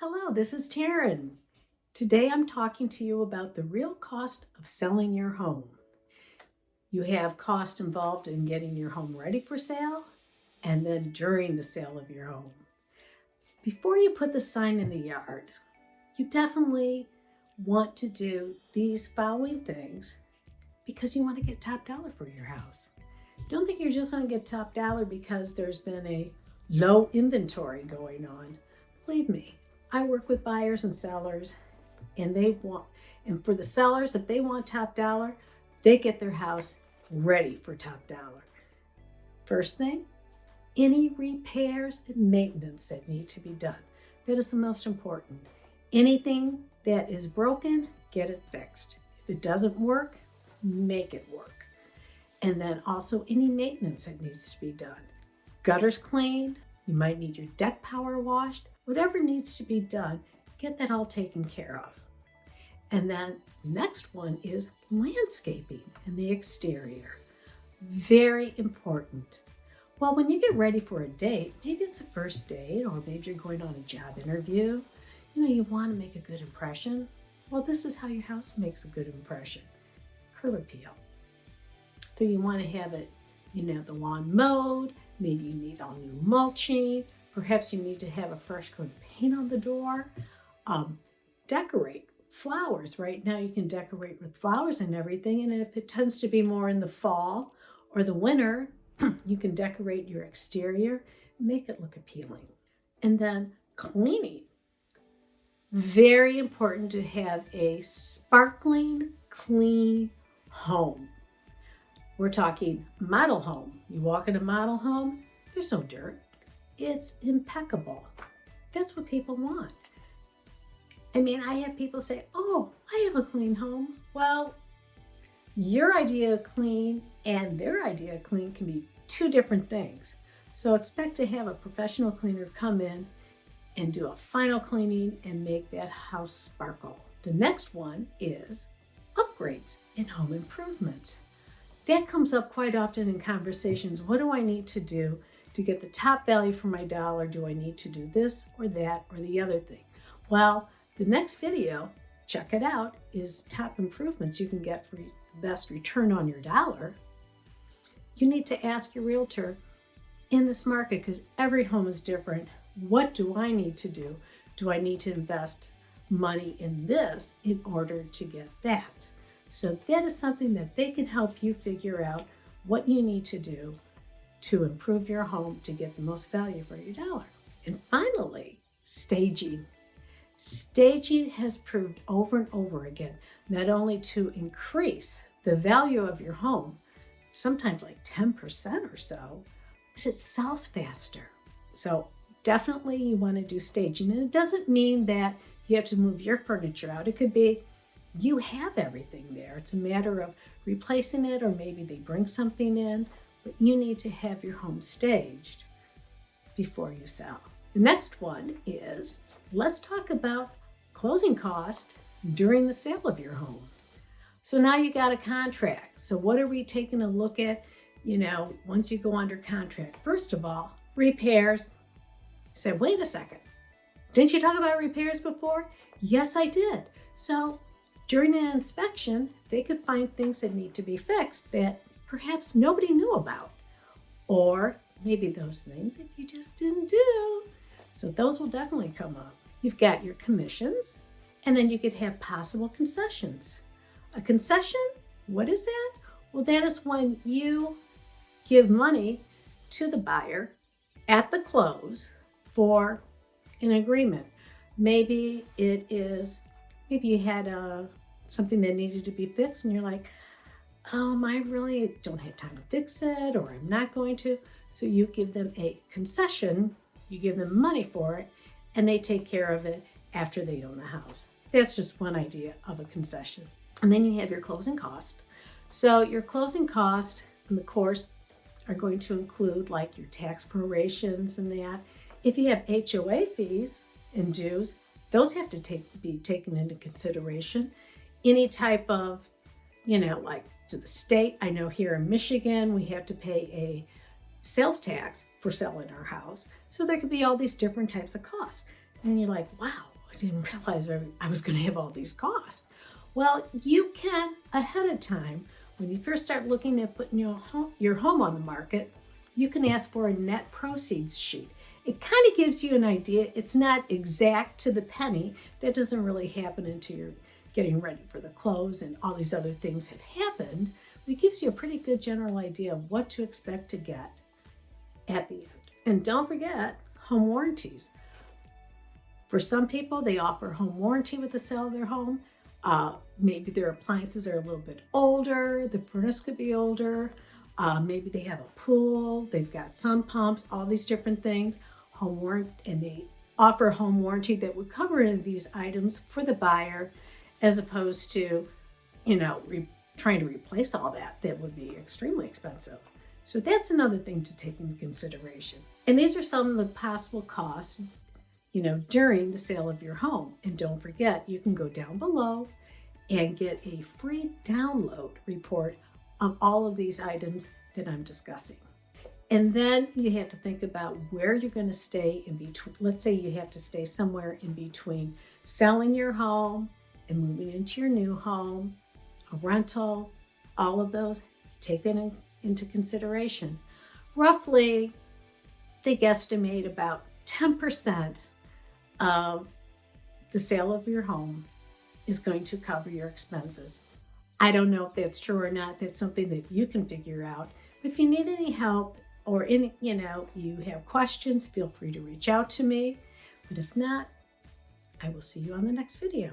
Hello, this is Taryn. Today I'm talking to you about the real cost of selling your home. You have cost involved in getting your home ready for sale and then during the sale of your home. Before you put the sign in the yard, you definitely want to do these following things because you want to get top dollar for your house. Don't think you're just going to get top dollar because there's been a low inventory going on. Believe me, I work with buyers and sellers, and for the sellers, if they want top dollar, they get their house ready for top dollar. First thing, any repairs and maintenance that need to be done. That is the most important. Anything that is broken, get it fixed. If it doesn't work, make it work. And then also any maintenance that needs to be done. Gutters cleaned, you might need your deck power washed, whatever needs to be done, get that all taken care of. And then next one is landscaping and the exterior. Very important. Well, when you get ready for a date, maybe it's a first date or maybe you're going on a job interview, you want to make a good impression. Well, this is how your house makes a good impression. Curb appeal. So you want to have it, the lawn mowed, maybe you need all new mulching, perhaps you need to have a fresh coat of paint on the door. Decorate flowers. Right now you can decorate with flowers and everything, and if it tends to be more in the fall or the winter, you can decorate your exterior, make it look appealing. And then cleaning. Very important to have a sparkling, clean home. We're talking model home. You walk in a model home, there's no dirt. It's impeccable. That's what people want. I have people say, oh, I have a clean home. Well, your idea of clean and their idea of clean can be two different things. So expect to have a professional cleaner come in and do a final cleaning and make that house sparkle. The next one is upgrades and home improvements. That comes up quite often in conversations. What do I need to do to get the top value for my dollar? Do I need to do this or that or the other thing? Well, the next video, check it out, is top improvements you can get for the best return on your dollar. You need to ask your realtor in this market, because every home is different. What do I need to do? Do I need to invest money in this in order to get that? So that is something that they can help you figure out what you need to do to improve your home to get the most value for your dollar. And finally, staging. Staging has proved over and over again, not only to increase the value of your home, sometimes like 10% or so, but it sells faster. So definitely you want to do staging. And it doesn't mean that you have to move your furniture out. It could be you have everything there. It's a matter of replacing it, or maybe they bring something in, but you need to have your home staged before you sell. The next one is, let's talk about closing cost during the sale of your home. So now you got a contract. So what are we taking a look at, once you go under contract? First of all, repairs. You say, wait a second. Didn't you talk about repairs before? Yes, I did. So during an inspection, they could find things that need to be fixed that perhaps nobody knew about, or maybe those things that you just didn't do. So those will definitely come up. You've got your commissions, and then you could have possible concessions. A concession, what is that? Well, that is when you give money to the buyer at the close for an agreement. Maybe you had something that needed to be fixed, and you're like, I really don't have time to fix it, or I'm not going to. So you give them a concession, you give them money for it, and they take care of it after they own the house. That's just one idea of a concession. And then you have your closing cost. So your closing cost, of course, are going to include like your tax prorations and that. If you have HOA fees and dues, those have to be taken into consideration. Any type of, like to the state. I know here in Michigan, we have to pay a sales tax for selling our house. So there could be all these different types of costs. And you're like, wow, I didn't realize I was going to have all these costs. Well, you can, ahead of time, when you first start looking at putting your home on the market, you can ask for a net proceeds sheet. It kind of gives you an idea. It's not exact to the penny. That doesn't really happen until you're getting ready for the close and all these other things have happened. But it gives you a pretty good general idea of what to expect to get at the end. And don't forget home warranties. For some people, they offer home warranty with the sale of their home. Maybe their appliances are a little bit older. The furnace could be older. Maybe they have a pool. They've got sump pumps, all these different things. Home warranty, and they offer home warranty that would cover any of these items for the buyer, as opposed to, trying to replace all that. That would be extremely expensive. So that's another thing to take into consideration. And these are some of the possible costs, during the sale of your home. And don't forget, you can go down below and get a free download report of all of these items that I'm discussing. And then you have to think about where you're going to stay in between. Let's say you have to stay somewhere in between selling your home and moving into your new home, a rental, all of those. Take that into consideration. Roughly, they guesstimate about 10% of the sale of your home is going to cover your expenses. I don't know if that's true or not. That's something that you can figure out. If you need any help or you have questions, feel free to reach out to me. But if not, I will see you on the next video.